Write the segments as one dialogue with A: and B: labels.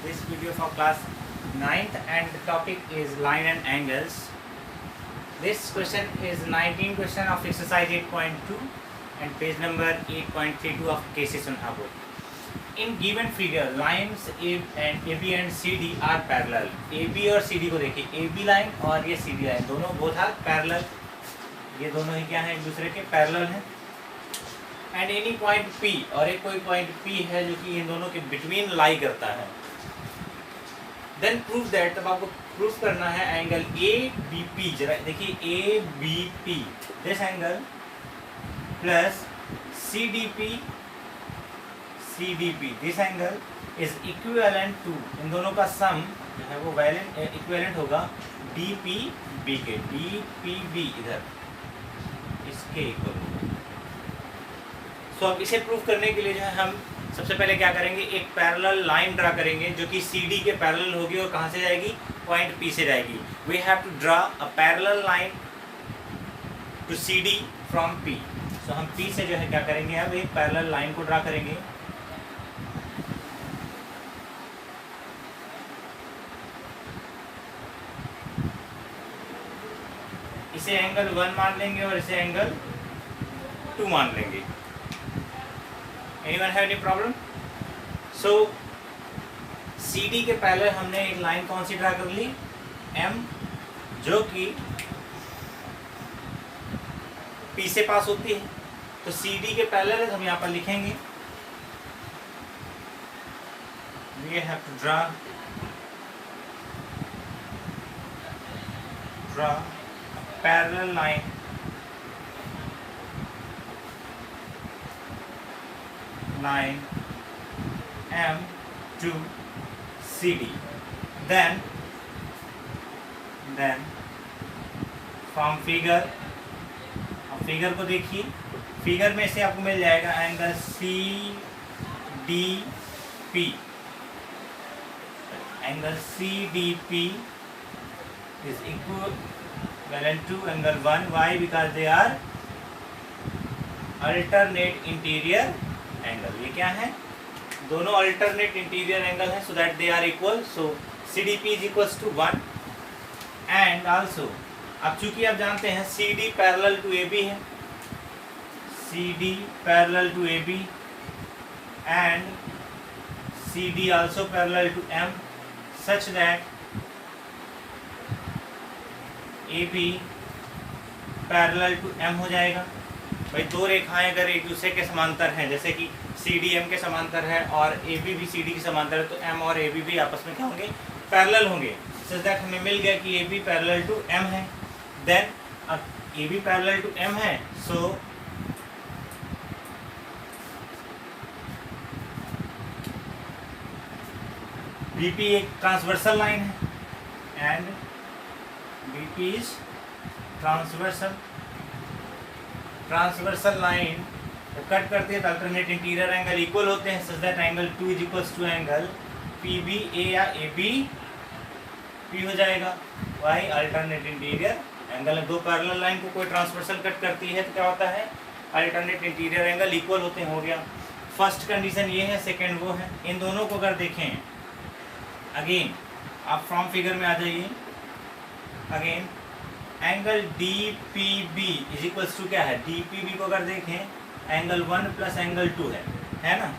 A: this video for class 9th and the topic is line and angles. This question is 19 question of exercise 8.2 and page number 8.32 of cases on Habo. In given figure, lines AB and CD are parallel. AB और CD को देखिए, AB line और ये CD line दोनों both are parallel. ये दोनों ही क्या हैं, एक दूसरे के पैरेलल हैं. एंड एनी पॉइंट P और एक कोई पॉइंट P है जो कि इन दोनों के बिटवीन लाई करता है. देन प्रूव दैट, तब आपको प्रूफ करना है एंगल ABP. जरा देखिए ABP this angle plus CDP this angle is equivalent to, इन दोनों का सम जो है वो इक्विवेलेंट होगा DPB के. DPB इधर इसके इक्वल होगा. सो अब इसे प्रूफ करने के लिए जो है हम सबसे पहले क्या करेंगे, एक पैरेलल लाइन ड्रा करेंगे जो कि CD के पैरेलल होगी और कहाँ से जाएगी, पॉइंट P से जाएगी. We have to draw a parallel line to CD from P. So हम P से जो है क्या करेंगे, अब एक पैरेलल लाइन को ड्रा करेंगे. इसे एंगल 1 मान लेंगे और इसे एंगल 2 मान लेंगे. Anyone have any problem? So CD के पहले हमने एक लाइन कौन सी ड्रा कर ली, M, जो कि P से पास होती है. तो CD के पहले हम यहाँ पर लिखेंगे, we have to draw a parallel line M to CD. Then from figure, अब फिगर को देखिए, फिगर में से आपको मिल जाएगा angle CDP. Angle CDP is equivalent to angle 1. Why? Because they are alternate interior angle. ये क्या है, दोनों अल्टरनेट इंटीरियर एंगल है, so that they are equal. So CDP is equals to 1. And also अब चूंकि आप जानते हैं CD पैरेलल टू AB है, CD parallel to AB and CD also parallel to M such that AB parallel to M हो जाएगा. भाई दो रेखाएं अगर एक दूसरे के समांतर हैं, जैसे कि CD M के समांतर है और AB भी CD के समांतर है, तो M और AB भी आपस में क्या होंगे, पैरेलल होंगे. सो दैट हमें मिल गया कि AB पैरेलल टू M है. देन अब AB पैरेलल टू M है, सो BP एक ट्रांसवर्सल लाइन है and BP is transversal line तो कट करते हैं तो अल्टरनेट इंटीरियर एंगल इक्वल होते हैं, such that angle 2 is equals to angle PBA या ABP हो जाएगा. Why, alternate interior angle. दो पैरेलल लाइन को कोई ट्रांसवर्सल कट करती है तो क्या होता है, अल्टरनेट इंटीरियर एंगल इक्वल होते हैं. हो गया फर्स्ट कंडीशन ये है, सेकेंड वो है. इन दोनों को अगर देखें अगेन, आप फ्रॉम फिगर में आ जाइए. Again angle DPB is equals to क्या है, DPB को अगर देखें एंगल 1 प्लस एंगल 2 है ना.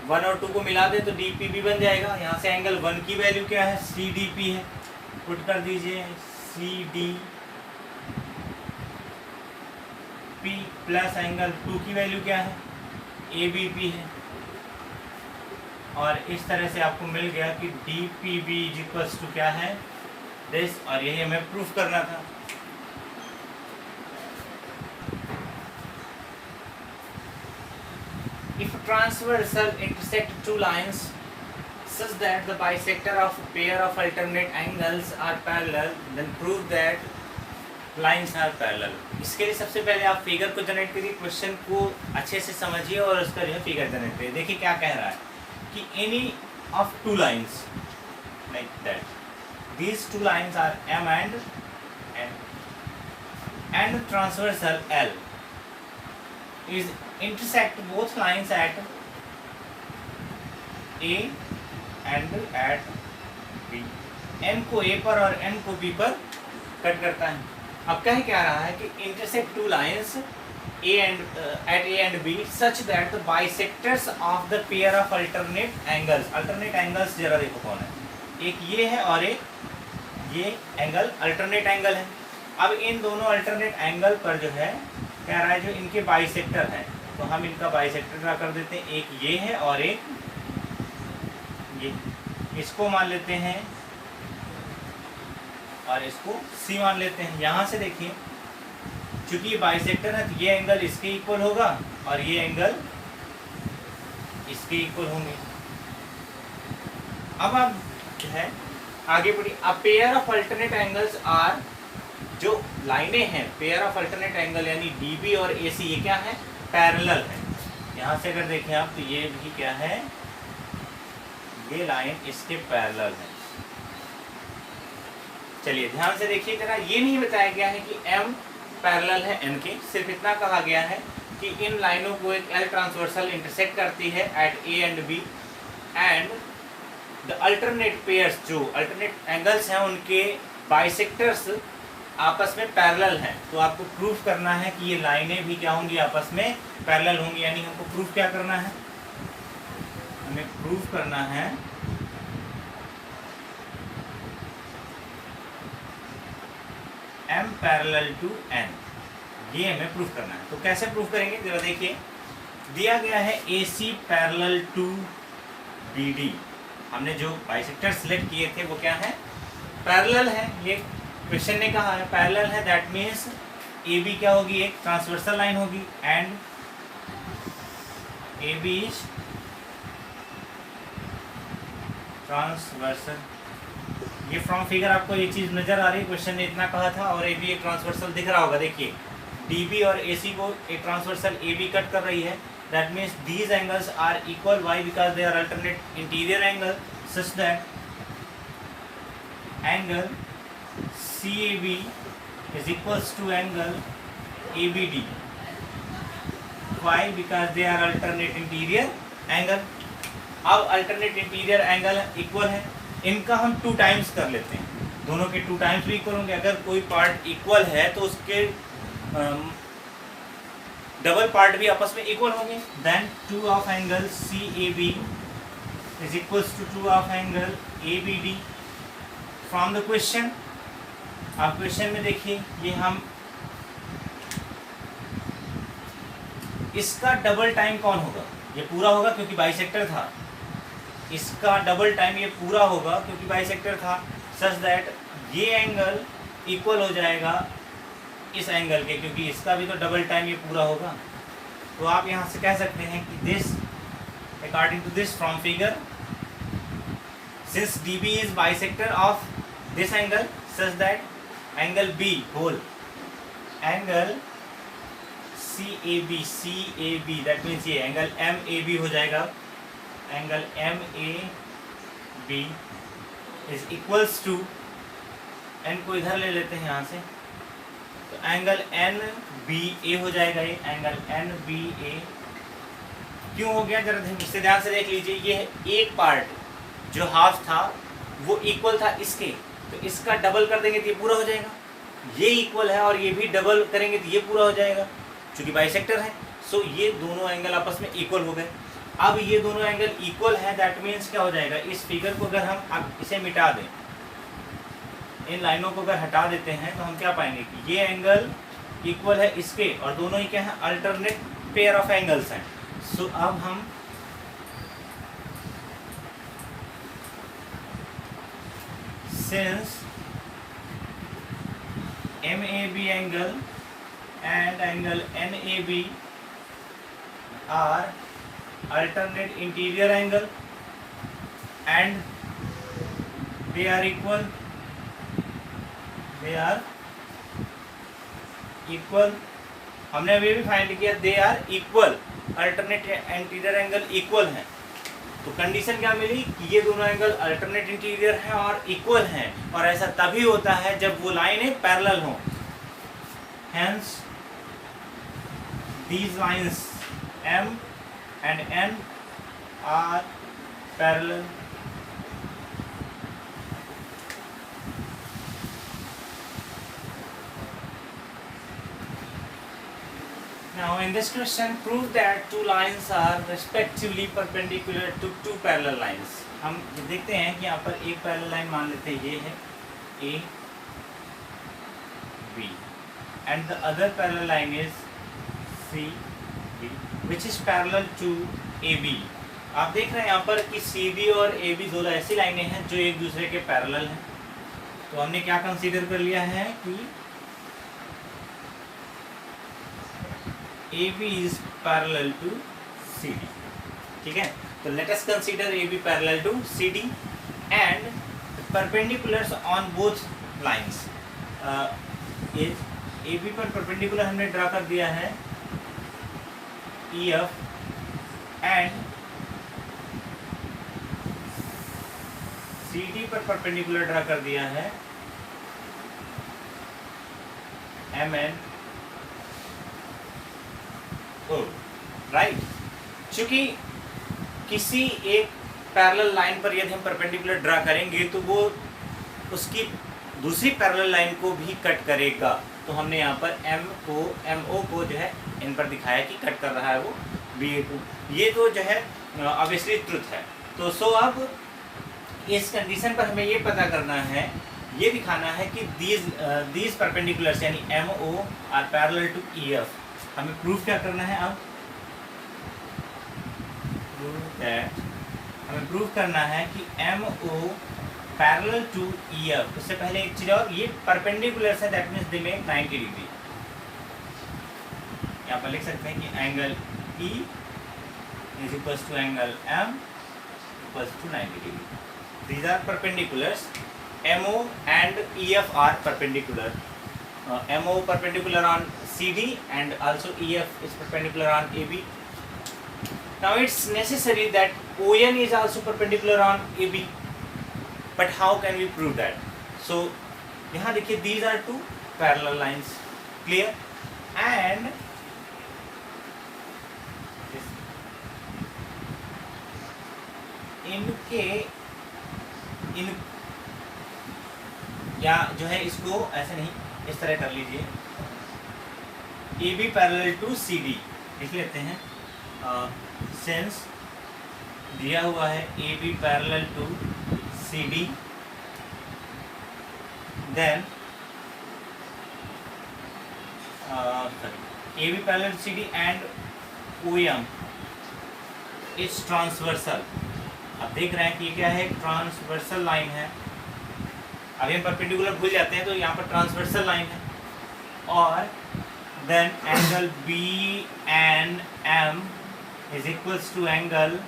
A: 1 और 2 को मिला दे तो DPB बन जाएगा. यहाँ से एंगल 1 की वैल्यू क्या है, CDP है, पुट कर दीजिए CDP प्लस एंगल 2 की वैल्यू क्या है, ABP है. और इस तरह से आपको मिल गया कि DPB इज इक्वल्स टू क्या है, दिस. और यही हमें प्रूफ करना था. If transversal intersect two lines such that the bisector of a pair of alternate angles are parallel, then prove that lines are parallel. इसके लिए सबसे पहले आप फिगर को जनरेट करिए, क्वेश्चन को अच्छे से समझिए और उसका जो है फिगर जनरेट करिए. देखिए क्या कह रहा है कि any of two lines like that, these two lines are M and transversal L is intersect both lines at A and at B, N को ए पर और एन को बी पर कट करता है। अब क्या रहा है कि intersect two lines A and at A and B such that the bisectors of the pair of alternate angles जरा देखो कौन है, एक ये है और एक ये एंगल अल्टरनेट एंगल है। अब इन दोनों अल्टरनेट एंगल पर जो है कह रहा है जो इनके बाइसेक्टर है, तो हम इनका बाइसेक्टर ड्रा कर देते हैं, एक ये है और एक ये, इसको मान लेते हैं और इसको C मान लेते हैं। यहाँ से देखिए चूंकि ये बाइसेक्टर है तो ये एंगल इसके इक्वल होगा और ये एंगल इसके इक्वल होंगे। अब आप जो है आगे बढ़िए। अब pair of alternate angles are, जो लाइनें हैं पेयर ऑफ अल्टरनेट एंगल यानी डीबी और एसी, ये क्या है, पैरेलल है। यहाँ से अगर देखें आप तो ये भी क्या है, ये लाइन इसके पैरेलल है। चलिए ध्यान से देखिए जरा, ये नहीं बताया गया है कि एम पैरेलल है एन के, सिर्फ इतना कहा गया है कि इन लाइनों को एक एल ट्रांसवर्सल इंटरसेक्ट करती है at A and B and the alternate pairs, जो अल्टरनेट एंगल्स हैं उनके बाइसेक्टर्स आपस में पैरेलल हैं। तो आपको प्रूफ करना है कि ये लाइनें भी क्या होंगी, आपस में पैरेलल होंगी। यानी हमको प्रूफ क्या करना है, हमें प्रूफ करना है M पैरेलल टू N, ये हमें प्रूफ करना है। तो कैसे प्रूफ करेंगे जरा देखिए, दिया गया है AC पैरेलल टू BD, हमने जो बाइसेक्टर सिलेक्ट किए थे वो क्या है, पैरेलल है। ये क्वेश्चन ने कहा है पैरेलल है, दैट मीन्स AB क्या होगी, एक ट्रांसवर्सल लाइन होगी एंड AB इज ट्रांसवर्सल। ये फ्रॉम फिगर आपको ये चीज़ नज़र आ रही है, क्वेश्चन ने इतना कहा था और ए बी एक ट्रांसवर्सल दिख रहा होगा। देखिए डी बी और ए सी को एक ट्रांसवर्सल ए बी कट कर रही है, that means these angles are equal, why because they are alternate interior angle such that angle C A B is equals to angle A B D, why because they are alternate interior angle. अब alternate interior angle equal है, इनका हम 2 times कर लेते हैं, दोनों के 2 times भी इक्वल होंगे। अगर कोई पार्ट इक्वल है तो उसके डबल पार्ट भी आपस में इक्वल होंगे। Then 2 of angle C A B is equals to 2 of angle A B D from the question. आप क्वेश्चन में देखिए ये हम इसका डबल टाइम कौन होगा, ये पूरा होगा क्योंकि बाइसेक्टर था, इसका डबल टाइम ये पूरा होगा क्योंकि बाइसेक्टर था, सच दैट ये एंगल इक्वल हो जाएगा इस एंगल के, क्योंकि इसका भी तो डबल टाइम ये पूरा होगा। तो आप यहाँ से कह सकते हैं कि this according to this from figure, since D B is bisector of this angle such that angle B whole angle C A B that means ये एंगल एम ए बी हो जाएगा, angle M A B is equals to, N को इधर ले लेते हैं यहाँ से, तो एंगल एन बी ए हो जाएगा, ये एंगल एन बी ए क्यों हो गया जरा इससे ध्यान से देख लीजिए। ये एक पार्ट जो हाफ था वो इक्वल था इसके, तो इसका डबल कर देंगे तो ये पूरा हो जाएगा, ये इक्वल है और ये भी डबल करेंगे तो ये पूरा हो जाएगा क्योंकि बाइसेक्टर है। सो ये दोनों एंगल आपस में इक्वल हो गए। अब ये दोनों एंगल इक्वल है, दैट मीन्स क्या हो जाएगा, इस फिगर को अगर हम अब इसे मिटा दें, इन लाइनों को अगर हटा देते हैं तो हम क्या पाएंगे कि ये एंगल इक्वल है इसके और दोनों ही क्या है, अल्टरनेट पेयर ऑफ एंगल्स हैं। सो अब हम since MAB angle and angle NAB are alternate interior angle and they are equal, हमने अभी भी फाइंड किया they are equal, alternate interior angle equal है। तो कंडीशन क्या मिली कि ये दोनों एंगल अल्टरनेट इंटीरियर हैं और इक्वल हैं, और ऐसा तभी होता है जब वो लाइनें पैरेलल हों। Hence these lines M and N are parallel Now in this question, prove that two lines are respectively perpendicular to two parallel lines. हम देखते हैं कि यहाँ पर एक पैरेलल लाइन मान लेते हैं, ये है A B and the other parallel line is C B which is parallel to AB. आप देख रहे हैं यहाँ पर कि CB और AB दोनों ऐसी लाइनें हैं जो एक दूसरे के पैरेलल हैं. तो हमने क्या कंसीडर कर लिया है कि AB is parallel to CD. ठीक है, तो let us consider AB parallel to CD and perpendiculars on both lines. AB पर perpendicular हमने ड्रा कर दिया है EF and CD पर perpendicular ड्रा कर दिया है MN राइट. चूंकि किसी एक पैरेलल लाइन पर यदि हम परपेंडिकुलर ड्रा करेंगे तो वो उसकी दूसरी पैरेलल लाइन को भी कट करेगा. तो हमने यहाँ पर MO को जो है इन पर दिखाया कि कट कर रहा है वो BA को. ये तो जो है ऑब्वियसली ट्रुथ है. तो अब इस कंडीशन पर हमें ये पता करना है, ये दिखाना है कि दीज परपेंडिकुलर्स यानी MO are parallel to EF. हमें प्रूफ क्या करना है अब? हमें प्रूफ करना है कि MO पैरेलल टू EF. उससे पहले एक चीज और, ये परपेंडिकुलर है, that means they make 90 degree. यहाँ पर लिख सकते हैं कि angle E is equals to angle M equals to 90 degree. These are perpendiculars. MO and EF are perpendicular. MO perpendicular on CD and also EF is perpendicular on AB. Now it's necessary that ON is also perpendicular on AB. But how can we prove that? So यहाँ देखिए, these are two parallel lines. Clear? And या जो है इसको ऐसे नहीं, इस तरह कर लीजिए. AB पैरेलल टू CD लिख लेते हैं. सिंस दिया हुआ है AB parallel to CD, then AB parallel to CD and OM is transversal. आप देख रहे हैं कि ये क्या है, ट्रांसवर्सल लाइन है. अभी हम परपेंडिकुलर भूल जाते हैं, तो यहाँ पर ट्रांसवर्सल लाइन है. और then angle BNM is equals to angle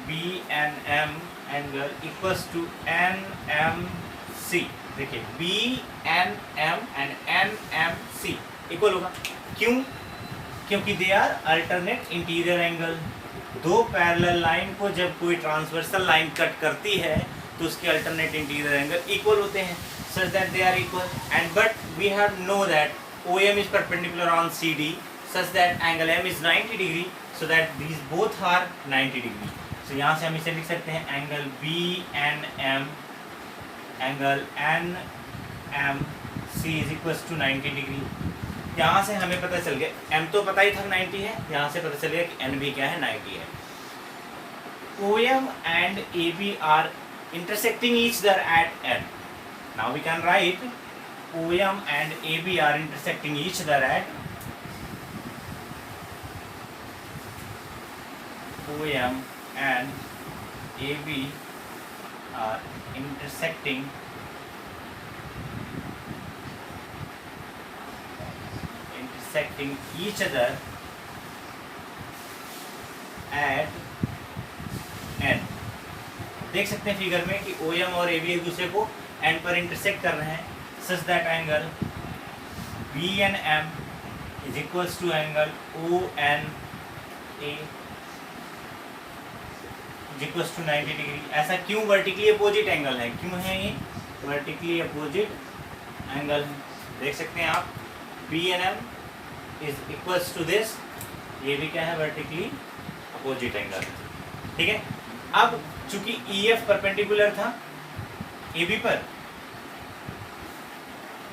A: BNM angle equals to NMC. देखिए BNM एंड NMC इक्वल होगा. क्यों? क्योंकि they are alternate interior angle. दो पैरेलल लाइन को जब कोई ट्रांसवर्सल लाइन कट करती है तो उसके अल्टरनेट इंटीरियर एंगल इक्वल होते हैं, such that they are equal. And but we have know that OM is perpendicular on CD such that angle M is 90 degree, so that these both are 90 degree. So यहाँ से हम इसे लिख सकते हैं angle BNM angle NMC is equals to 90 degree. यहाँ से हमें पता चल गया, M तो पता ही था 90 है, यहाँ से पता चल गया कि N भी क्या है, 90 है. OM and AB are intersecting each other at N. Now we can write OM and AB are intersecting each other at OM and AB are intersecting each other at N. देख सकते हैं figure में कि OM और AB एक दूसरे को N पर इंटरसेक्ट कर रहे हैं, such that angle BNM is equals to angle ONA is equals to 90 degree. ऐसा क्यों? वर्टिकली अपोजिट एंगल है. क्यों है ये वर्टिकली अपोजिट एंगल? देख सकते हैं आप, BNM is equals to this. ये भी क्या है, वर्टिकली अपोजिट एंगल. ठीक है. अब चूंकि EF परपेंडिकुलर था AB पर,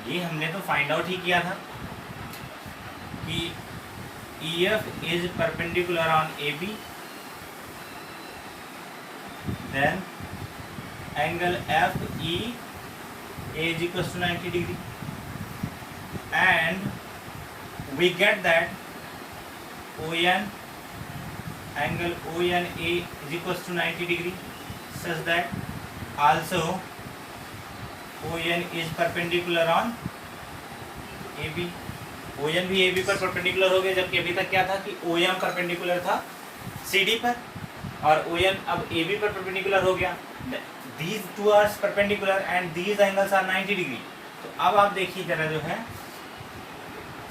A: ये हमने तो फाइंड आउट ही किया था. कि EF is perpendicular on AB, then angle FEA is equals to 90 degree, and we get that ON angle ONA is equals to 90 degree, such that also ON is perpendicular on AB. ON भी AB पर perpendicular हो गया, जबकि अभी तक क्या था कि OM परपेंडिकुलर था CD पर और ON अब AB पर परपेंडिकुलर हो गया. These two are perpendicular and these angles are 90 degree. तो अब आप देखिए जरा जो है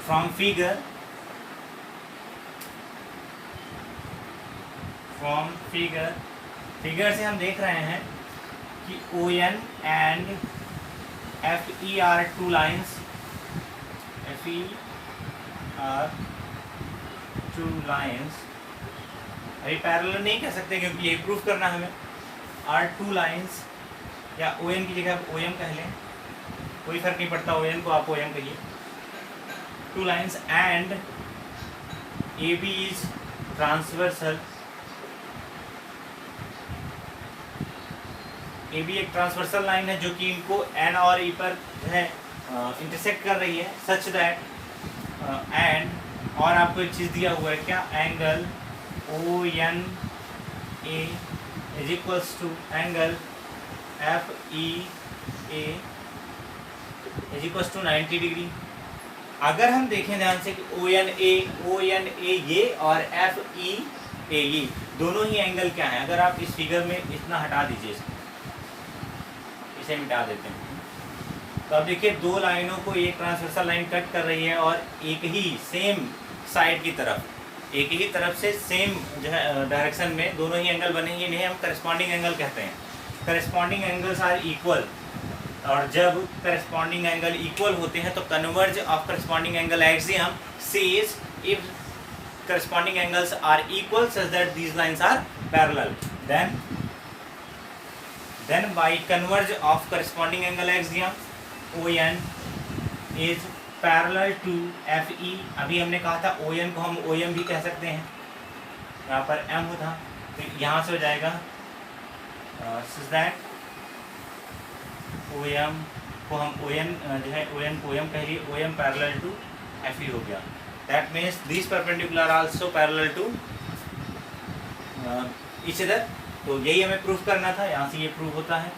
A: फ्रॉम फिगर से हम देख रहे हैं कि ON and FE are two lines. FE are two lines. अभी पैरेलल नहीं कह सकते क्योंकि ये प्रूफ करना हमें. आर टू लाइन्स, या ON की जगह आप OM कह लें, कोई फर्क नहीं पड़ता, ON को आप OM कहिए. Two lines and AB is transversal. AB एक ट्रांसवर्सल लाइन है जो कि इनको N और E पर जो है इंटरसेक्ट कर रही है, सच दैट एंड, और आपको एक चीज़ दिया हुआ है क्या, angle ONA is equals to angle FEA is equals to 90 degree. अगर हम देखें ध्यान से कि ONA ये और FEA ये दोनों ही एंगल क्या है, अगर आप इस फिगर में इतना हटा दीजिए, इसे मिटा देते हैं, तो अब देखिए दो लाइनों को एक ट्रांसवर्सल लाइन कट कर रही है और एक ही सेम साइड की तरफ, एक ही तरफ से सेम जो है डायरेक्शन में दोनों ही एंगल बने, इन्हें हम करस्पॉन्डिंग एंगल कहते हैं. करस्पॉन्डिंग एंगल्स आर इक्वल, और जब करस्पॉन्डिंग एंगल इक्वल होते हैं तो converge of corresponding angle axiom says if corresponding angles are equal such that these lines are parallel, then by converge of corresponding angle axiom ON is parallel to FE. अभी हमने कहा था ON को हम OM भी कह सकते हैं, यहाँ पर M था तो यहाँ से हो जाएगा such that OM को हम ON जो है ON को OM कह लिए, OM parallel to FE हो गया. That means these perpendicular are also parallel to each other. तो यही हमें प्रूफ करना था, यहाँ से ये प्रूफ होता है.